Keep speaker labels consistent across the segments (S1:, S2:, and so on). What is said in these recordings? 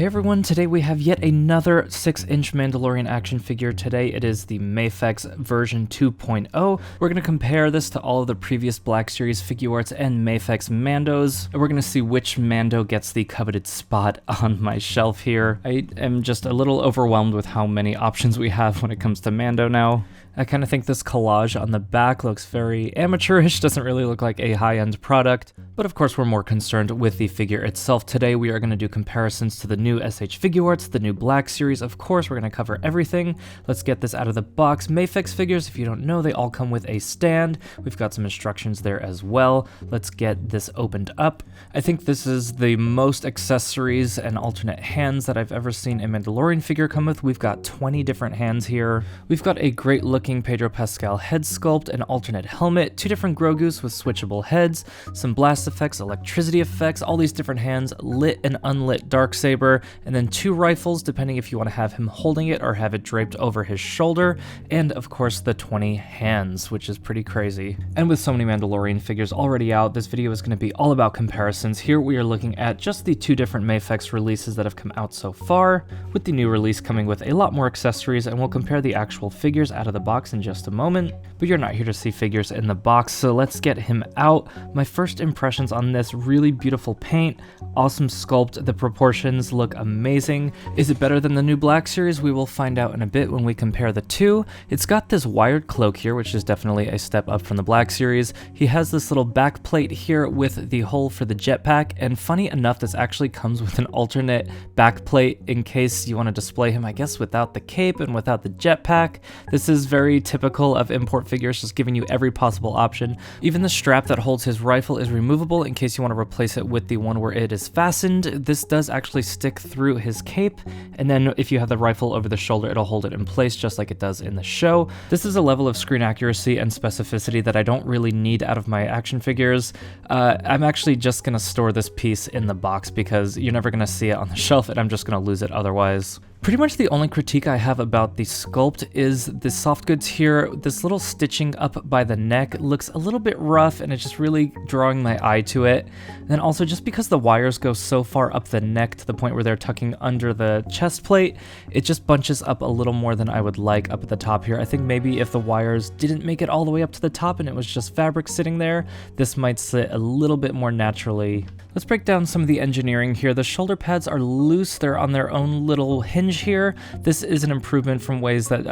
S1: Hey everyone, today we have yet another 6-inch Mandalorian action figure. Today it is the Mafex version 2.0. We're going to compare this to all of the previous Black Series Figuarts and Mafex Mandos, and we're going to see which Mando gets the coveted spot on my shelf here. I am just a little overwhelmed with how many options we have when it comes to Mando now. I kind of think this collage on the back looks very amateurish, doesn't really look like a high-end product, but of course we're more concerned with the figure itself. Today we are going to do comparisons to the new SH Figuarts, the new Black Series. Of course we're going to cover everything. Let's get this out of the box. Mafex figures, if you don't know, they all come with a stand. We've got some instructions there as well. Let's get this opened up. I think this is the most accessories and alternate hands that I've ever seen a Mandalorian figure come with. We've got 20 different hands here. We've got a great looking Pedro Pascal head sculpt, an alternate helmet, 2 different Grogus with switchable heads, some blast effects, electricity effects, all these different hands, lit and unlit darksaber, and then 2 rifles depending if you want to have him holding it or have it draped over his shoulder, and of course the 20 hands, which is pretty crazy. And with so many Mandalorian figures already out, this video is going to be all about comparisons. Here we are looking at just the 2 different Mafex releases that have come out so far, with the new release coming with a lot more accessories, and we'll compare the actual figures out of the box in just a moment, but you're not here to see figures in the box, so let's get him out. My first impressions on this: really beautiful paint, awesome sculpt, the proportions look amazing. Is it better than the new Black Series? We will find out in a bit when we compare the two. It's got this wired cloak here, which is definitely a step up from the Black Series. He has this little back plate here with the hole for the jetpack, and funny enough, this actually comes with an alternate back plate in case you want to display him, I guess, without the cape and without the jetpack. This is very typical of import figures, just giving you every possible option. Even the strap that holds his rifle is removable in case you want to replace it with the one where it is fastened. This does actually stick through his cape, and then if you have the rifle over the shoulder, it'll hold it in place just like it does in the show. This is a level of screen accuracy and specificity that I don't really need out of my action figures. I'm actually just going to store this piece in the box because you're never going to see it on the shelf, and I'm just going to lose it otherwise. Pretty much the only critique I have about the sculpt is the soft goods here. This little stitching up by the neck looks a little bit rough, and it's just really drawing my eye to it. And then also, just because the wires go so far up the neck to the point where they're tucking under the chest plate, it just bunches up a little more than I would like up at the top here. I think maybe if the wires didn't make it all the way up to the top and it was just fabric sitting there, this might sit a little bit more naturally. Let's break down some of the engineering here. The shoulder pads are loose. They're on their own little hinge here. This is an improvement from ways that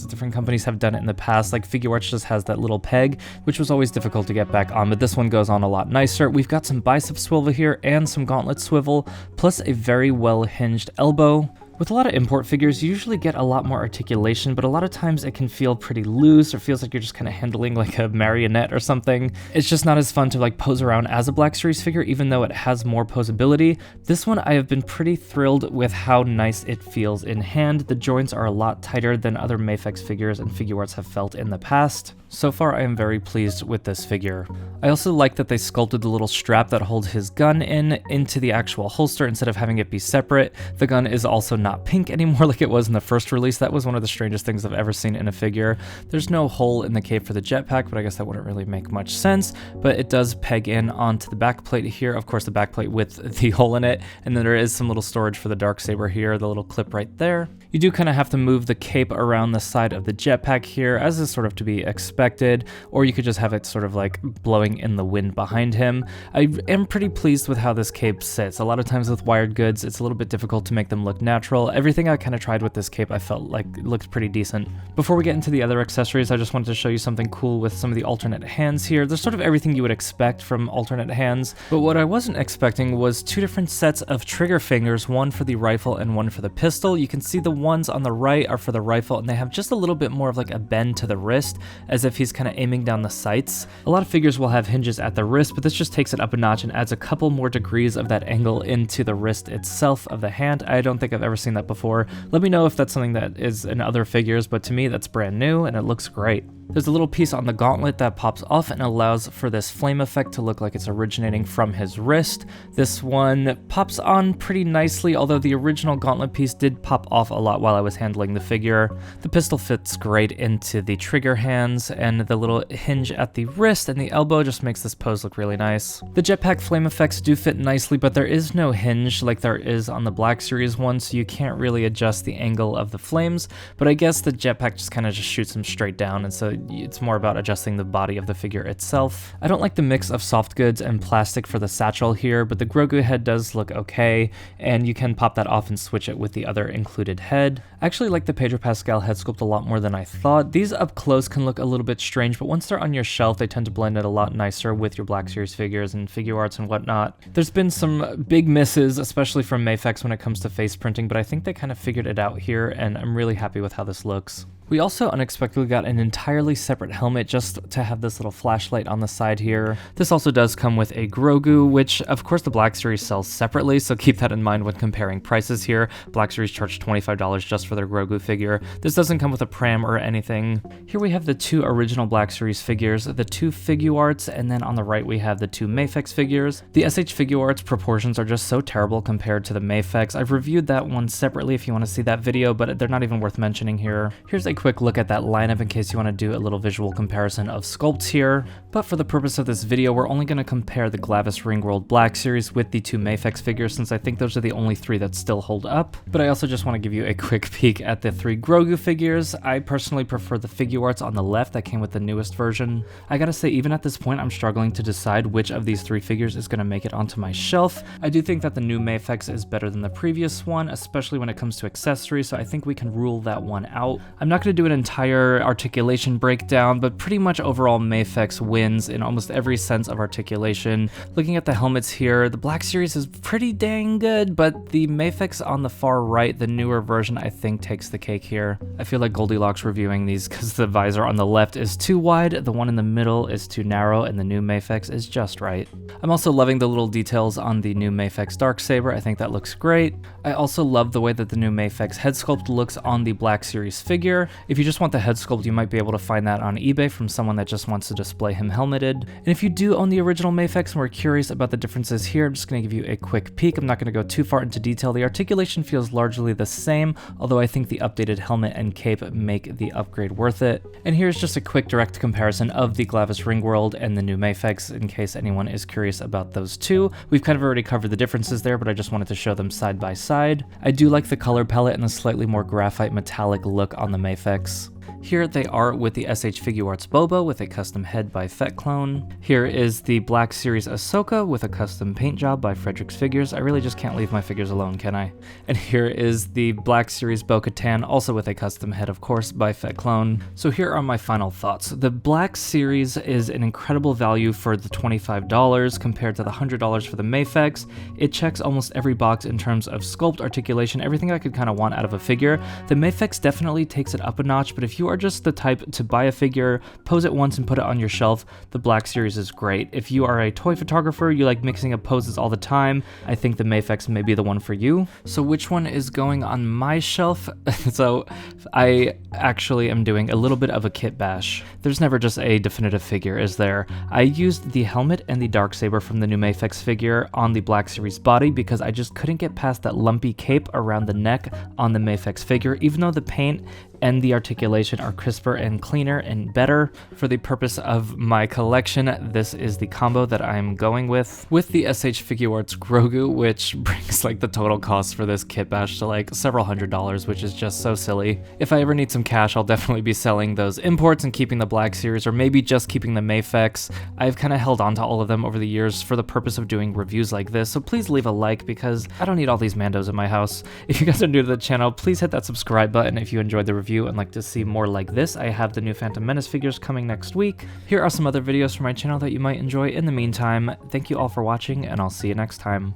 S1: different companies have done it in the past. Like Figuarts just has that little peg, which was always difficult to get back on, but this one goes on a lot nicer. We've got some bicep swivel here and some gauntlet swivel, plus a very well hinged elbow. With a lot of import figures, you usually get a lot more articulation, but a lot of times it can feel pretty loose or feels like you're just kind of handling like a marionette or something. It's just not as fun to like pose around as a Black Series figure, even though it has more posability. This one, I have been pretty thrilled with how nice it feels in hand. The joints are a lot tighter than other Mafex figures and Figuarts have felt in the past. So far, I am very pleased with this figure. I also like that they sculpted the little strap that holds his gun into the actual holster instead of having it be separate. The gun is also not pink anymore like it was in the first release. That was one of the strangest things I've ever seen in a figure. There's no hole in the cape for the jetpack, but I guess that wouldn't really make much sense. But it does peg in onto the back plate here. Of course, the back plate with the hole in it, and then there is some little storage for the darksaber here, the little clip right there. You do kind of have to move the cape around the side of the jetpack here, as is sort of to be expected, or you could just have it sort of like blowing in the wind behind him. I am pretty pleased with how this cape sits. A lot of times with wired goods, it's a little bit difficult to make them look natural. Everything I kind of tried with this cape, I felt like it looked pretty decent. Before we get into the other accessories, I just wanted to show you something cool with some of the alternate hands here. There's sort of everything you would expect from alternate hands, but what I wasn't expecting was 2 different sets of trigger fingers, one for the rifle and one for the pistol. You can see the ones on the right are for the rifle, and they have just a little bit more of like a bend to the wrist, as if he's kind of aiming down the sights. A lot of figures will have hinges at the wrist, but this just takes it up a notch and adds a couple more degrees of that angle into the wrist itself of the hand. I don't think I've ever seen that before. Let me know if that's something that is in other figures, but to me that's brand new and it looks great. There's a little piece on the gauntlet that pops off and allows for this flame effect to look like it's originating from his wrist. This one pops on pretty nicely, although the original gauntlet piece did pop off a lot while I was handling the figure. The pistol fits great into the trigger hands, and the little hinge at the wrist and the elbow just makes this pose look really nice. The jetpack flame effects do fit nicely, but there is no hinge like there is on the Black Series one, so you can't really adjust the angle of the flames, but I guess the jetpack just kind of just shoots them straight down, and so it's more about adjusting the body of the figure itself. I don't like the mix of soft goods and plastic for the satchel here, but the Grogu head does look okay, and you can pop that off and switch it with the other included head. I actually like the Pedro Pascal head sculpt a lot more than I thought. These up close can look a little bit strange, but once they're on your shelf, they tend to blend it a lot nicer with your Black Series figures and figure arts and whatnot. There's been some big misses, especially from Mafex when it comes to face printing, but I think they kind of figured it out here, and I'm really happy with how this looks. We also unexpectedly got an entirely separate helmet just to have this little flashlight on the side here. This also does come with a Grogu, which of course the Black Series sells separately, so keep that in mind when comparing prices here. Black Series charged $25 just for their Grogu figure. This doesn't come with a pram or anything. Here we have the two original Black Series figures, the two Figuarts, and then on the right we have the two Mafex figures. The SH Figuarts proportions are just so terrible compared to the Mafex. I've reviewed that one separately if you want to see that video, but they're not even worth mentioning here. Here's a quick look at that lineup in case you want to do a little visual comparison of sculpts here, but for the purpose of this video we're only going to compare the Glavis Ringworld Black Series with the two Mafex figures, since I think those are the only three that still hold up. But I also just want to give you a quick peek at the three Grogu figures. I personally prefer the Figuarts on the left that came with the newest version. I gotta say, even at this point I'm struggling to decide which of these three figures is going to make it onto my shelf. I do think that the new Mafex is better than the previous one, especially when it comes to accessories, so I think we can rule that one out. I'm not going to do an entire articulation breakdown, but pretty much overall Mafex wins in almost every sense of articulation. Looking at the helmets here, the Black Series is pretty dang good, but the Mafex on the far right, the newer version, I think takes the cake here. I feel like Goldilocks reviewing these because the visor on the left is too wide, the one in the middle is too narrow, and the new Mafex is just right. I'm also loving the little details on the new Mafex Darksaber. I think that looks great. I also love the way that the new Mafex head sculpt looks on the Black Series figure. If you just want the head sculpt, you might be able to find that on eBay from someone that just wants to display him helmeted. And if you do own the original Mafex and were curious about the differences here, I'm just going to give you a quick peek. I'm not going to go too far into detail. The articulation feels largely the same, although I think the updated helmet and cape make the upgrade worth it. And here's just a quick direct comparison of the Glavis Ringworld and the new Mafex in case anyone is curious about those two. We've kind of already covered the differences there, but I just wanted to show them side by side. I do like the color palette and the slightly more graphite metallic look on the Mafex. Here they are with the SH Figuarts Boba with a custom head by Fett Clone. Here is the Black Series Ahsoka with a custom paint job by Frederick's Figures. I really just can't leave my figures alone, can I? And here is the Black Series Bo-Katan, also with a custom head, of course, by Fett Clone. So here are my final thoughts. The Black Series is an incredible value for the $25 compared to the $100 for the Mafex. It checks almost every box in terms of sculpt, articulation, everything I could kind of want out of a figure. The Mafex definitely takes it up a notch, but if you are just the type to buy a figure, pose it once and put it on your shelf, the Black Series is great. If you are a toy photographer, you like mixing up poses all the time, I think the Mafex may be the one for you. So which one is going on my shelf? So I actually am doing a little bit of a kit bash. There's never just a definitive figure, is there? I used the helmet and the Darksaber from the new Mafex figure on the Black Series body because I just couldn't get past that lumpy cape around the neck on the Mafex figure, even though the paint and the articulation are crisper and cleaner and better. For the purpose of my collection, this is the combo that I'm going with the SH Figuarts Grogu, which brings like the total cost for this kit bash to like several $100s, which is just so silly. If I ever need some cash, I'll definitely be selling those imports and keeping the Black Series, or maybe just keeping the Mafex. I've kind of held on to all of them over the years for the purpose of doing reviews like this, so please leave a like because I don't need all these Mandos in my house. If you guys are new to the channel, please hit that subscribe button if you enjoyed the review and like to see more like this. I have the new Phantom Menace figures coming next week. Here are some other videos from my channel that you might enjoy. In the meantime, thank you all for watching, and I'll see you next time.